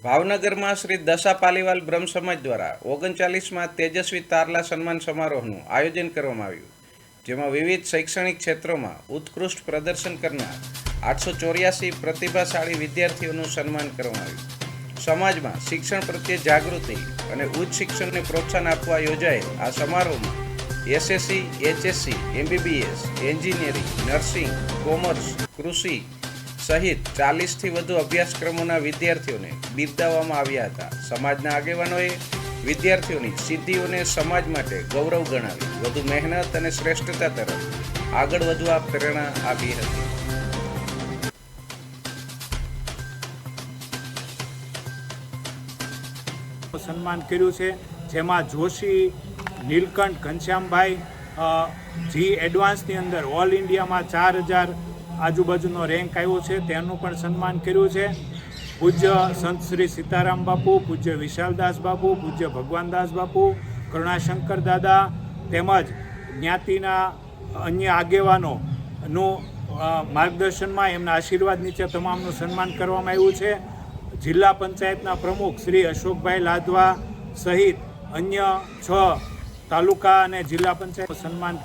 ભાવનગરમાં શ્રી દશા પાલીવાલ બ્રહ્મ સમાજ દ્વારા 39માં તેજસ્વી તારલા સન્માન સમારોહનું આયોજન કરવામાં આવ્યું, જેમાં વિવિધ શૈક્ષણિક ક્ષેત્રોમાં ઉત્કૃષ્ટ પ્રદર્શન કરનાર 884 પ્રતિભાશાળી વિદ્યાર્થીઓનું સન્માન કરવામાં આવ્યું. સમાજમાં શિક્ષણ પ્રત્યે જાગૃતિ અને ઉચ્ચ શિક્ષણને પ્રોત્સાહન આપવા યોજાયેલ આ સમારોહમાં SSC, HSC, MBBS, engineering, nursing, commerce, કૃષિ સહિત 40થી વધુ અભ્યાસક્રમોના વિદ્યાર્થીઓને બિરદાવવામાં આવ્યા હતા. સમાજના આગેવાનોએ વિદ્યાર્થીઓની સિદ્ધિઓને સમાજ માટે ગૌરવ ગણાવી વધુ મહેનત અને શ્રેષ્ઠતા તરફ આગળ વધવા પ્રેરણા આપી હતી. સન્માન કર્યું છે, જેમાં જોશી નીલકંઠ ઘનશ્યામભાઈ જી એડવાન્સની અંદર ઓલ ઇન્ડિયામાં 4000 આજુબાજુનો રેન્ક આવ્યો છે, તેનું પણ સન્માન કર્યું છે. પૂજ્ય સંત શ્રી સીતારામ બાપુ, પૂજ્ય વિશાલદાસ બાપુ, પૂજ્ય ભગવાનદાસ બાપુ, કરુણાશંકર દાદા તેમજ જ્ઞાતિના અન્ય આગેવાનોનું માર્ગદર્શનમાં એમના આશીર્વાદ નીચે તમામનું સન્માન કરવામાં આવ્યું છે. જિલ્લા પંચાયતના પ્રમુખ શ્રી અશોકભાઈ લાધવા સહિત અન્ય 6 તાલુકા અને જિલ્લા પંચાયત સન્માન કર્યું.